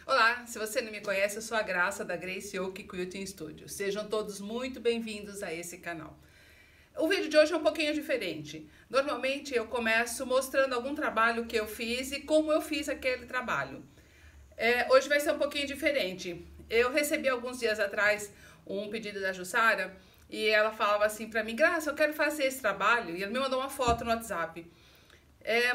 Olá, se você não me conhece, eu sou a Graça da Grace Oak Quilting Studio. Sejam todos muito bem-vindos a esse canal. O vídeo de hoje é um pouquinho diferente. Normalmente eu começo mostrando algum trabalho que eu fiz e como eu fiz aquele trabalho. Hoje vai ser um pouquinho diferente. Eu recebi alguns dias atrás um pedido da Jussara e ela falava assim pra mim: Graça, eu quero fazer esse trabalho. E ela me mandou uma foto no WhatsApp.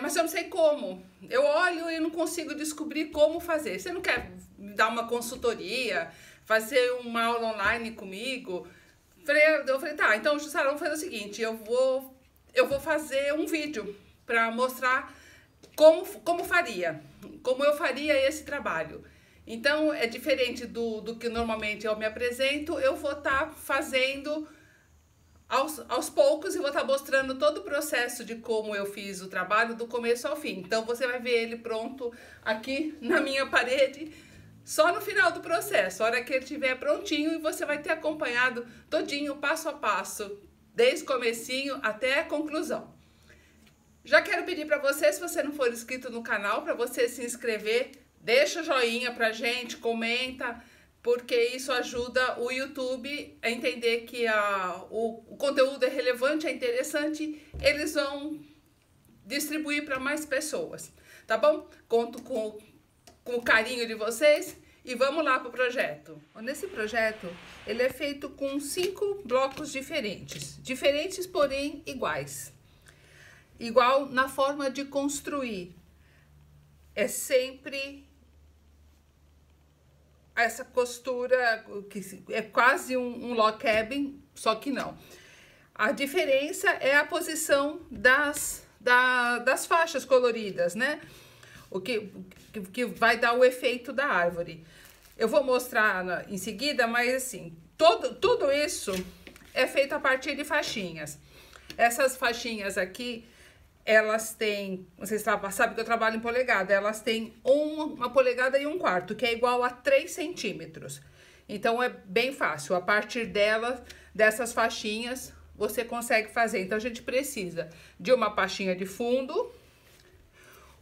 Mas eu não sei como. Eu olho e não consigo descobrir como fazer. Você não quer me dar uma consultoria, fazer uma aula online comigo? Eu falei, tá, então, Jussara, vamos fazer o seguinte, eu vou fazer um vídeo para mostrar como eu faria esse trabalho. Então, é diferente do que normalmente eu me apresento, eu vou estar fazendo aos poucos e vou estar mostrando todo o processo de como eu fiz o trabalho do começo ao fim. Então, você vai ver ele pronto aqui na minha parede, só no final do processo, a hora que ele estiver prontinho, e você vai ter acompanhado todinho, passo a passo, desde o comecinho até a conclusão. Já quero pedir para você, se você não for inscrito no canal, para você se inscrever, deixa o joinha pra gente, comenta, porque isso ajuda o YouTube a entender que o conteúdo é relevante, é interessante, eles vão distribuir para mais pessoas, tá bom? Conto com o carinho de vocês e vamos lá para o projeto. Nesse projeto, ele é feito com 5 blocos diferentes, porém iguais. Igual na forma de construir. É sempre essa costura, que é quase um log cabin, só que não. A diferença é a posição das faixas coloridas, né? O que vai dar o efeito da árvore. Eu vou mostrar em seguida, mas assim, tudo isso é feito a partir de faixinhas. Essas faixinhas aqui, elas têm, vocês sabem que eu trabalho em polegada, elas têm 1 polegada e 1/4, que é igual a 3 centímetros. Então, é bem fácil. A partir dessas faixinhas, você consegue fazer. Então, a gente precisa de uma faixinha de fundo,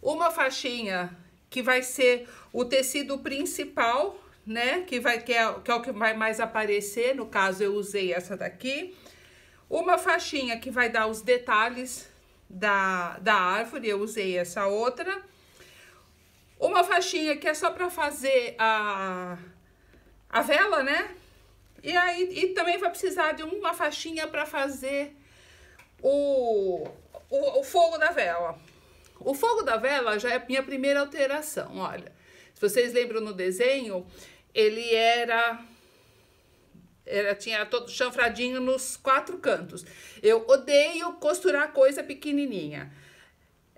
uma faixinha que vai ser o tecido principal, né? Que é o que vai mais aparecer. No caso, eu usei essa daqui. Uma faixinha que vai dar os detalhes da árvore, eu usei essa outra. Uma faixinha que é só para fazer a vela, né? E também vai precisar de uma faixinha para fazer o fogo da vela. O fogo da vela já é a minha primeira alteração, olha. Se vocês lembram no desenho, ele tinha todo chanfradinho nos 4 cantos. Eu odeio costurar coisa pequenininha.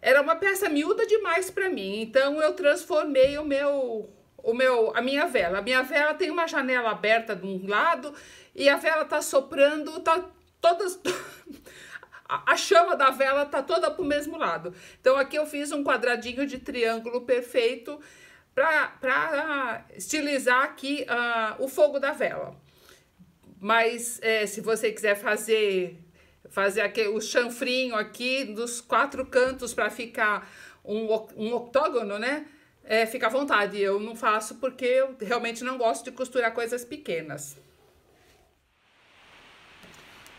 Era uma peça miúda demais para mim, então eu transformei a minha vela. A minha vela tem uma janela aberta de um lado e a vela tá soprando, a chama da vela tá toda pro mesmo lado. Então, aqui eu fiz um quadradinho de triângulo perfeito para estilizar aqui o fogo da vela. Mas, se você quiser fazer o chanfrinho aqui dos 4 cantos para ficar um octógono, né? Fica à vontade. Eu não faço porque eu realmente não gosto de costurar coisas pequenas.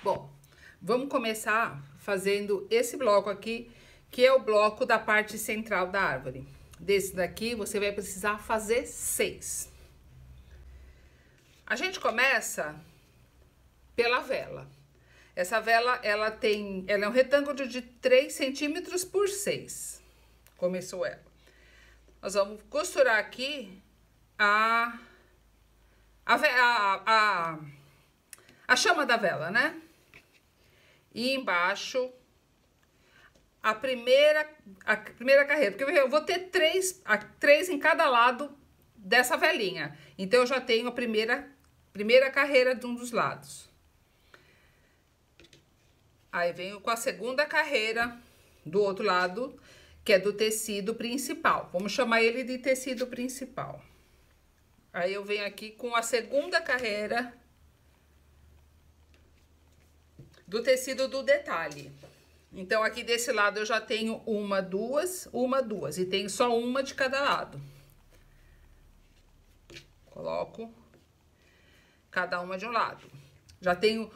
Bom, vamos começar fazendo esse bloco aqui, que é o bloco da parte central da árvore. Desse daqui, você vai precisar fazer 6. A gente começa pela vela. Essa vela, ela é um retângulo de 3 centímetros por 6. Começou ela. Nós vamos costurar aqui a chama da vela, né? E embaixo a primeira carreira, porque eu vou ter 3 em cada lado dessa velinha. Então, eu já tenho a primeira carreira de um dos lados. Aí, venho com a segunda carreira do outro lado, que é do tecido principal. Vamos chamar ele de tecido principal. Aí, eu venho aqui com a segunda carreira do tecido do detalhe. Então, aqui desse lado eu já tenho uma, duas, e tenho só uma de cada lado. Coloco cada uma de um lado. Já tenho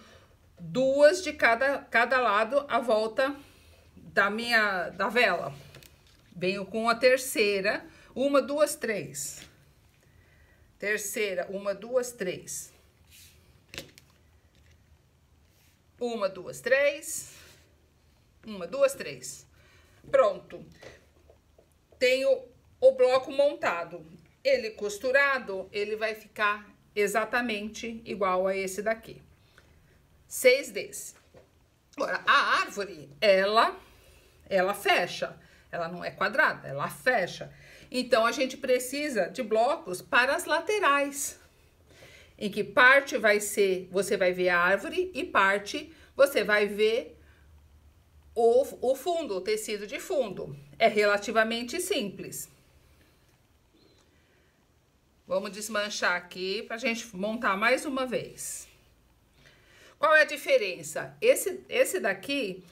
duas de cada lado à volta da vela. Venho com a terceira, uma, duas, três. Terceira, uma, duas, três. Uma, duas, três. Uma, duas, três. Pronto. Tenho o bloco montado. Ele costurado, ele vai ficar exatamente igual a esse daqui. 6 desse. Agora, a árvore, ela fecha. Ela não é quadrada, ela fecha. Então, a gente precisa de blocos para as laterais. Em que parte vai ser, você vai ver a árvore e parte você vai ver o fundo, o tecido de fundo. É relativamente simples. Vamos desmanchar aqui para a gente montar mais uma vez. Qual é a diferença? Esse daqui,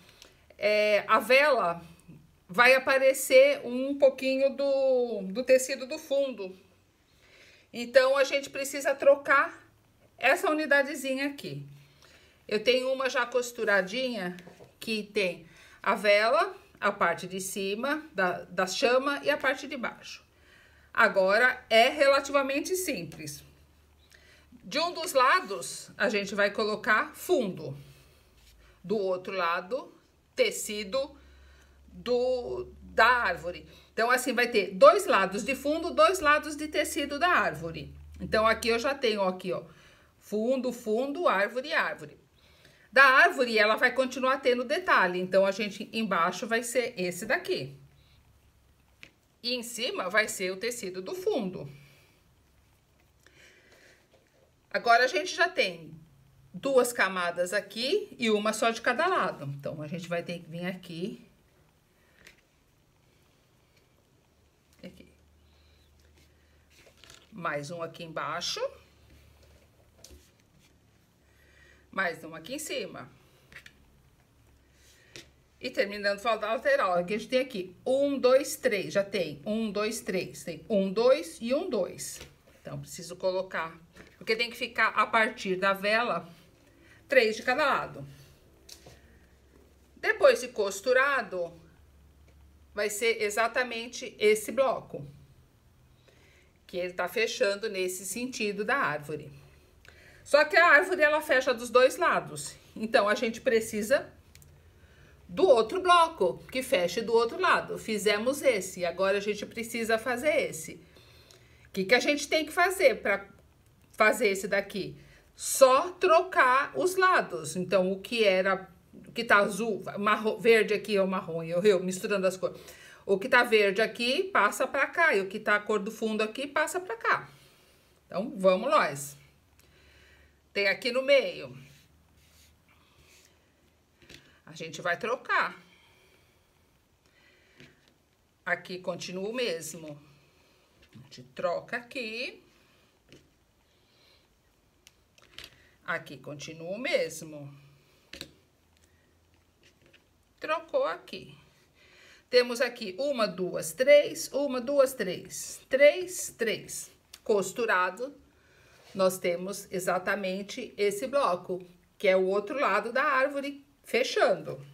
a vela vai aparecer um pouquinho do tecido do fundo. Então, a gente precisa trocar essa unidadezinha aqui. Eu tenho uma já costuradinha que tem a vela, a parte de cima da chama e a parte de baixo. Agora, é relativamente simples. De um dos lados, a gente vai colocar fundo. Do outro lado, tecido da árvore. Então, assim, vai ter 2 lados de fundo, 2 lados de tecido da árvore. Então, aqui eu já tenho, aqui, ó, fundo, fundo, árvore e árvore. Da árvore, ela vai continuar tendo detalhe. Então, a gente, embaixo, vai ser esse daqui. E em cima vai ser o tecido do fundo. Agora, a gente já tem 2 camadas aqui e uma só de cada lado. Então, a gente vai ter que vir aqui. Aqui. Mais um aqui embaixo. Mais um aqui em cima. E terminando de falar da lateral, aqui a gente tem aqui 1, 2, 3, já tem 1, 2, 3, tem 1, 2 e 1, 2. Então, preciso colocar, porque tem que ficar a partir da vela 3 de cada lado. Depois de costurado, vai ser exatamente esse bloco, que ele tá fechando nesse sentido da árvore. Só que a árvore, ela fecha dos 2 lados, então a gente precisa do outro bloco, que feche do outro lado. Fizemos esse, agora a gente precisa fazer esse. O que a gente tem que fazer para fazer esse daqui? Só trocar os lados. Então, o que tá azul, marrom, verde aqui é o marrom, eu misturando as cores. O que tá verde aqui, passa pra cá, e o que tá a cor do fundo aqui, passa pra cá. Então, vamos nós. Tem aqui no meio. A gente vai trocar. Aqui continua o mesmo. A gente troca aqui. Aqui continua o mesmo. Trocou aqui. Temos aqui 1, 2, 3, 1, 2, 3. 3, 3. Costurado, nós temos exatamente esse bloco, que é o outro lado da árvore, fechando.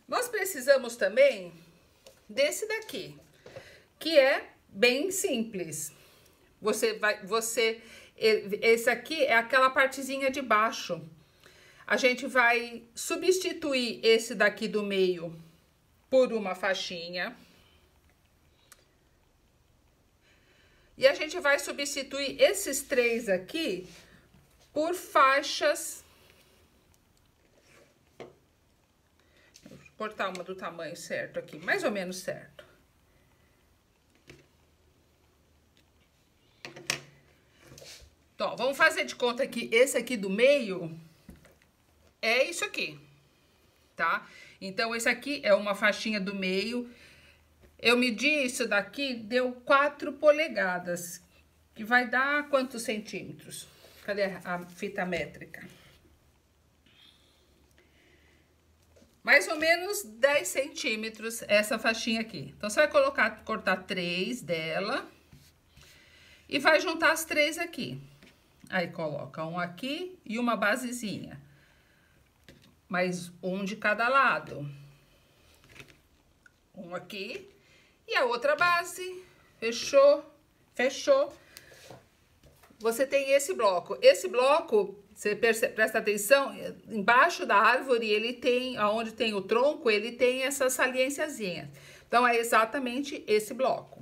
Nós precisamos também desse daqui, que é bem simples. Esse aqui é aquela partezinha de baixo. A gente vai substituir esse daqui do meio por uma faixinha. E a gente vai substituir esses 3 aqui por faixas. Vou cortar uma do tamanho certo aqui, mais ou menos certo. Então, vamos fazer de conta que esse aqui do meio é isso aqui, tá? Então, esse aqui é uma faixinha do meio. Eu medi isso daqui, deu 4 polegadas, que vai dar quantos centímetros? Cadê a fita métrica? mais ou menos 10 centímetros essa faixinha aqui. Então, você vai cortar 3 dela e vai juntar as 3 aqui. Aí, coloca um aqui e uma basezinha. Mais um de cada lado. Um aqui e a outra base. Fechou? Fechou. Você tem esse bloco. Esse bloco, você presta atenção, embaixo da árvore, ele tem, aonde tem o tronco, ele tem essa saliênciazinha. Então, é exatamente esse bloco.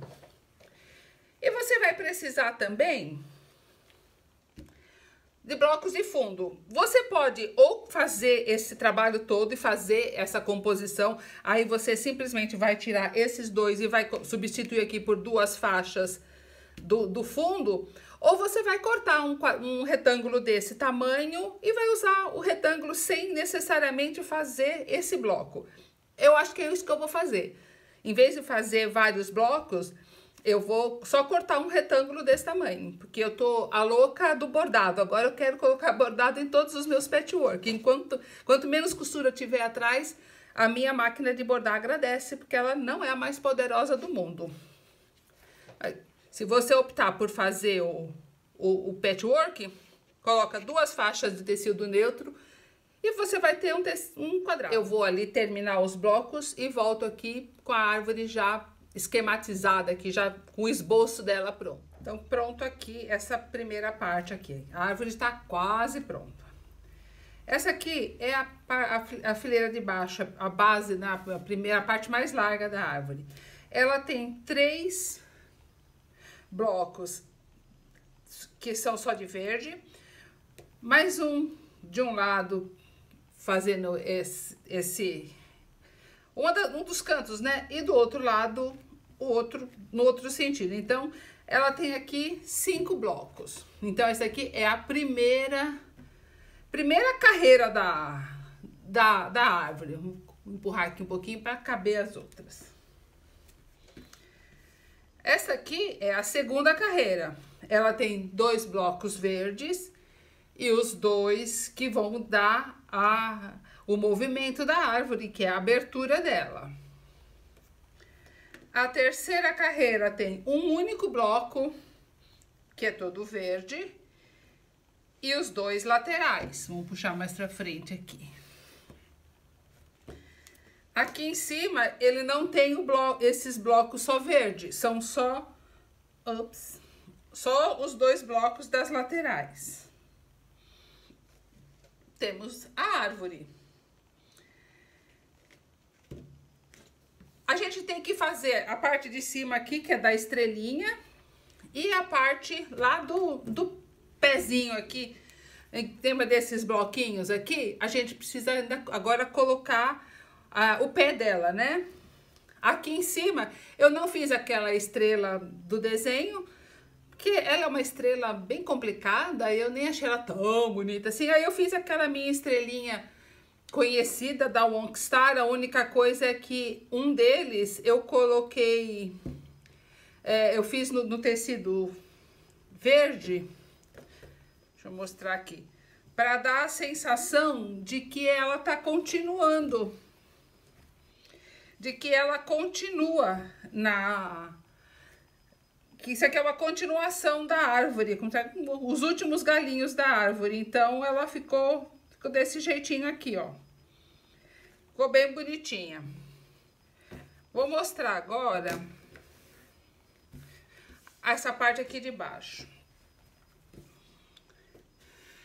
E você vai precisar também de blocos de fundo. Você pode ou fazer esse trabalho todo e fazer essa composição, aí você simplesmente vai tirar esses dois e vai substituir aqui por 2 faixas do fundo, ou você vai cortar um retângulo desse tamanho e vai usar o retângulo sem necessariamente fazer esse bloco. Eu acho que é isso que eu vou fazer. Em vez de fazer vários blocos, eu vou só cortar um retângulo desse tamanho, porque eu tô a louca do bordado. Agora eu quero colocar bordado em todos os meus patchwork. Quanto menos costura tiver atrás, a minha máquina de bordar agradece, porque ela não é a mais poderosa do mundo. Se você optar por fazer o patchwork, coloca 2 faixas de tecido neutro e você vai ter um quadrado. Eu vou ali terminar os blocos e volto aqui com a árvore já esquematizada aqui, já com o esboço dela pronto. Então, pronto aqui, essa primeira parte aqui. A árvore está quase pronta. Essa aqui é a fileira de baixo, a base, a primeira parte mais larga da árvore. Ela tem 3 blocos que são só de verde, mais um de um lado fazendo um dos cantos, né? E do outro lado, no outro sentido. Então, ela tem aqui 5 blocos. Então, essa aqui é a primeira carreira da árvore. Vou empurrar aqui um pouquinho para caber as outras. Essa aqui é a segunda carreira. Ela tem 2 blocos verdes e os 2 que vão dar o movimento da árvore, que é a abertura dela. A terceira carreira tem um único bloco, que é todo verde, e os 2 laterais. Vamos puxar mais pra frente aqui. Aqui em cima, ele não tem esses blocos só verdes, são só os 2 blocos das laterais. Temos a árvore. A gente tem que fazer a parte de cima aqui, que é da estrelinha, e a parte lá do pezinho aqui, em cima desses bloquinhos aqui, a gente precisa ainda agora colocar o pé dela, né? Aqui em cima, eu não fiz aquela estrela do desenho, porque ela é uma estrela bem complicada, eu nem achei ela tão bonita assim. Aí eu fiz aquela minha estrelinha conhecida da Wonk Star. A única coisa é que um deles eu coloquei, eu fiz no tecido verde, deixa eu mostrar aqui, para dar a sensação de que ela tá continuando, de que ela continua que isso aqui é uma continuação da árvore, os últimos galinhos da árvore. Então, ela ficou desse jeitinho aqui, ó. Ficou bem bonitinha. Vou mostrar agora essa parte aqui de baixo.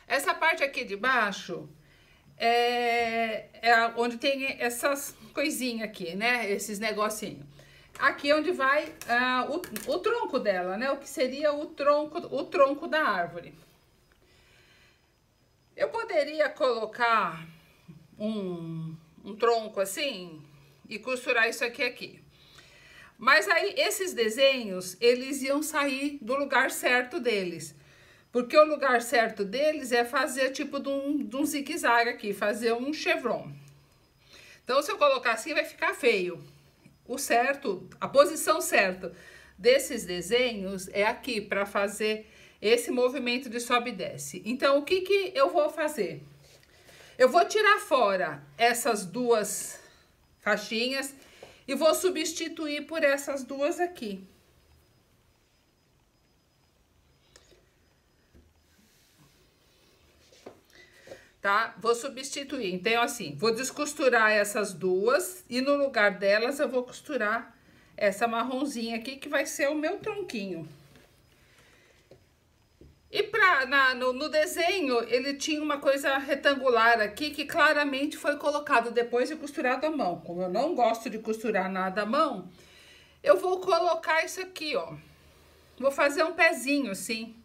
Essa parte aqui de baixo é onde tem essas coisinhas aqui, né? Esses negocinhos. Aqui é onde vai o tronco dela, né? O que seria o tronco da árvore. Eu poderia colocar um tronco assim e costurar isso aqui. Mas aí, esses desenhos, eles iam sair do lugar certo deles. Porque o lugar certo deles é fazer tipo de um zigue-zague aqui, fazer um chevron. Então, se eu colocar assim, vai ficar feio. O certo, a posição certa desses desenhos é aqui, para fazer esse movimento de sobe e desce. Então, o que eu vou fazer? Eu vou tirar fora essas duas faixinhas e vou substituir por essas duas aqui. Tá? Vou substituir. Então, assim, vou descosturar essas duas e no lugar delas eu vou costurar essa marronzinha aqui, que vai ser o meu tronquinho. E no desenho, ele tinha uma coisa retangular aqui, que claramente foi colocado depois de costurado à mão. Como eu não gosto de costurar nada à mão, eu vou colocar isso aqui, ó. Vou fazer um pezinho, assim.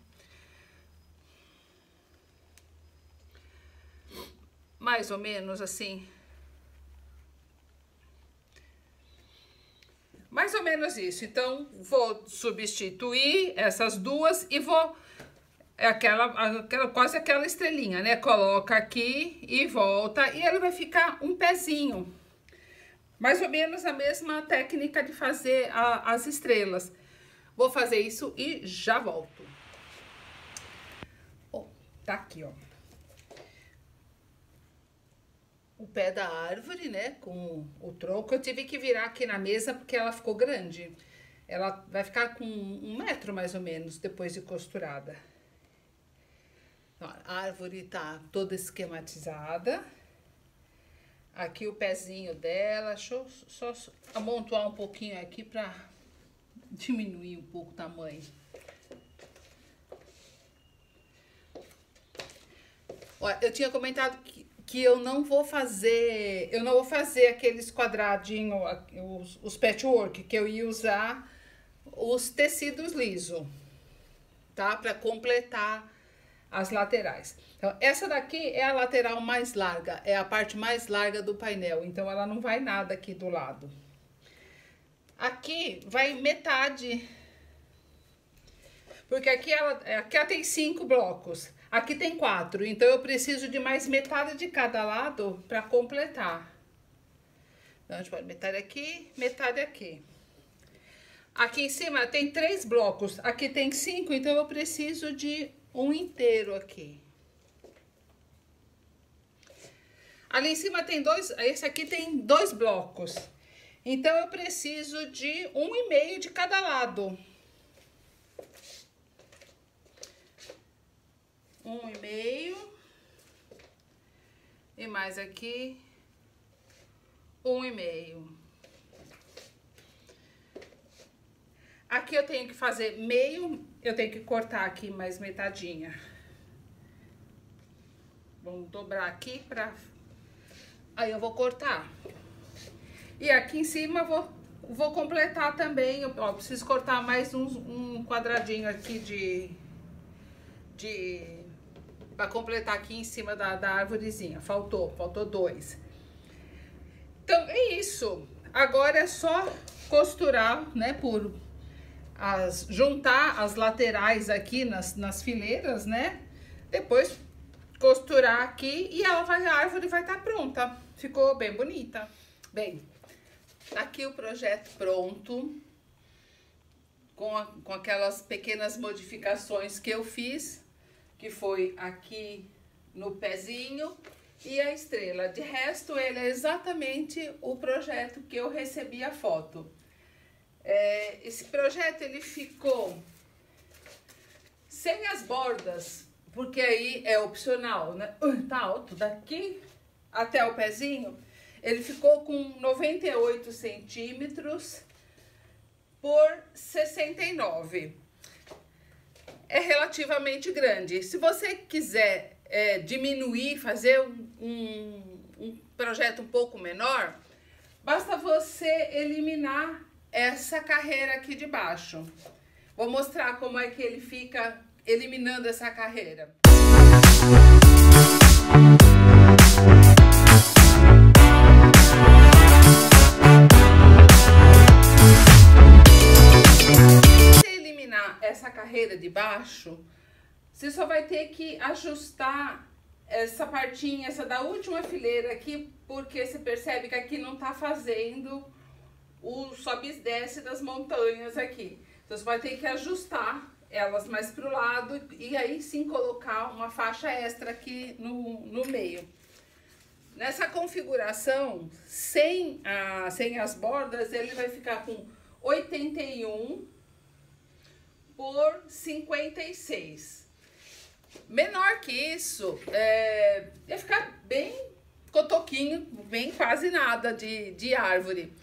Mais ou menos assim. Mais ou menos isso. Então, vou substituir essas duas e vou... quase aquela estrelinha, né? Coloca aqui e volta. E ele vai ficar um pezinho. Mais ou menos a mesma técnica de fazer as estrelas. Vou fazer isso e já volto. Ó, tá aqui, ó. O pé da árvore, né, com o tronco. Eu tive que virar aqui na mesa porque ela ficou grande. Ela vai ficar com 1 metro mais ou menos depois de costurada. Então, a árvore tá toda esquematizada. Aqui o pezinho dela. Deixa eu só amontoar um pouquinho aqui pra diminuir um pouco o tamanho. Olha, eu tinha comentado que eu não vou fazer aqueles quadradinhos, os patchwork, que eu ia usar os tecidos liso, tá? Para completar as laterais. Então, essa daqui é a lateral mais larga, é a parte mais larga do painel, então ela não vai nada aqui do lado. Aqui vai metade, porque aqui ela tem 5 blocos. Aqui tem 4, então eu preciso de mais metade de cada lado para completar. Então, a gente pode metade aqui, metade aqui. Aqui em cima tem 3 blocos, aqui tem 5, então eu preciso de um inteiro aqui. Ali em cima tem 2, esse aqui tem 2 blocos. Então, eu preciso de 1,5 de cada lado. 1,5 e mais aqui 1,5. Aqui eu tenho que fazer meio, eu tenho que cortar aqui mais metadinha. Vamos dobrar aqui pra... Aí eu vou cortar. E aqui em cima eu vou completar também, ó, preciso cortar mais um quadradinho aqui para completar aqui em cima da arvorezinha. Faltou 2. Então, é isso. Agora é só costurar, né, juntar as laterais aqui nas fileiras, né? Depois costurar aqui e a árvore vai estar pronta. Ficou bem bonita. Bem, tá aqui o projeto pronto, com aquelas pequenas modificações que eu fiz, que foi aqui no pezinho e a estrela. De resto, ele é exatamente o projeto que eu recebi a foto. Esse projeto, ele ficou sem as bordas, porque aí é opcional, né? Tá alto daqui até o pezinho. Ele ficou com 98 centímetros por 69. É relativamente grande. Se você quiser diminuir, fazer um projeto um pouco menor, basta você eliminar essa carreira aqui de baixo. Vou mostrar como é que ele fica eliminando essa carreira. Essa carreira de baixo, você só vai ter que ajustar essa partinha, essa da última fileira aqui, porque você percebe que aqui não tá fazendo o sobe e desce das montanhas aqui. Então, você vai ter que ajustar elas mais pro lado e aí sim colocar uma faixa extra aqui no meio. Nessa configuração, sem as bordas, ele vai ficar com 81 por 56. Menor que isso, ia ficar bem cotoquinho, bem quase nada de árvore.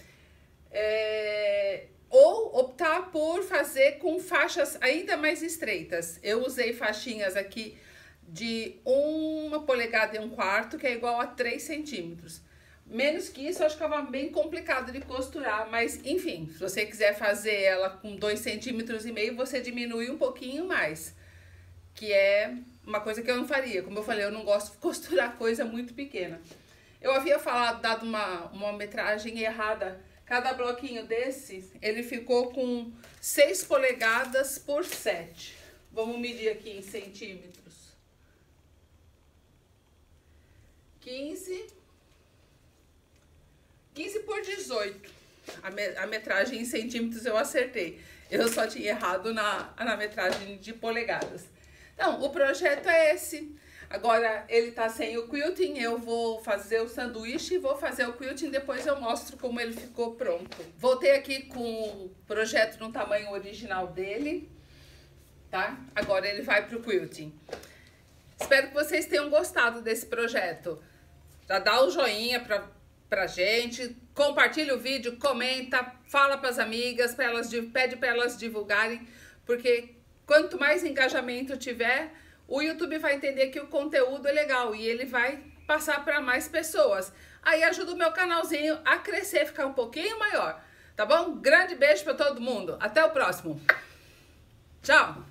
Ou optar por fazer com faixas ainda mais estreitas. Eu usei faixinhas aqui de 1,25 polegadas, que é igual a 3 centímetros. Menos que isso, eu acho que ficava bem complicado de costurar, mas enfim, se você quiser fazer ela com 2,5 centímetros, você diminui um pouquinho mais, que é uma coisa que eu não faria. Como eu falei, eu não gosto de costurar coisa muito pequena. Eu havia dado uma metragem errada. Cada bloquinho desse, ele ficou com 6 polegadas por 7. Vamos medir aqui em centímetros. 15 por 18. A metragem em centímetros eu acertei. Eu só tinha errado na metragem de polegadas. Então, o projeto é esse. Agora, ele tá sem o quilting, eu vou fazer o sanduíche e vou fazer o quilting, depois eu mostro como ele ficou pronto. Voltei aqui com o projeto no tamanho original dele, tá? Agora ele vai pro quilting. Espero que vocês tenham gostado desse projeto. Já dá o joinha pra gente, compartilha o vídeo, comenta, fala pras amigas, pede para elas divulgarem, porque quanto mais engajamento tiver, o YouTube vai entender que o conteúdo é legal e ele vai passar para mais pessoas. Aí ajuda o meu canalzinho a crescer, ficar um pouquinho maior, tá bom? Grande beijo para todo mundo. Até o próximo. Tchau!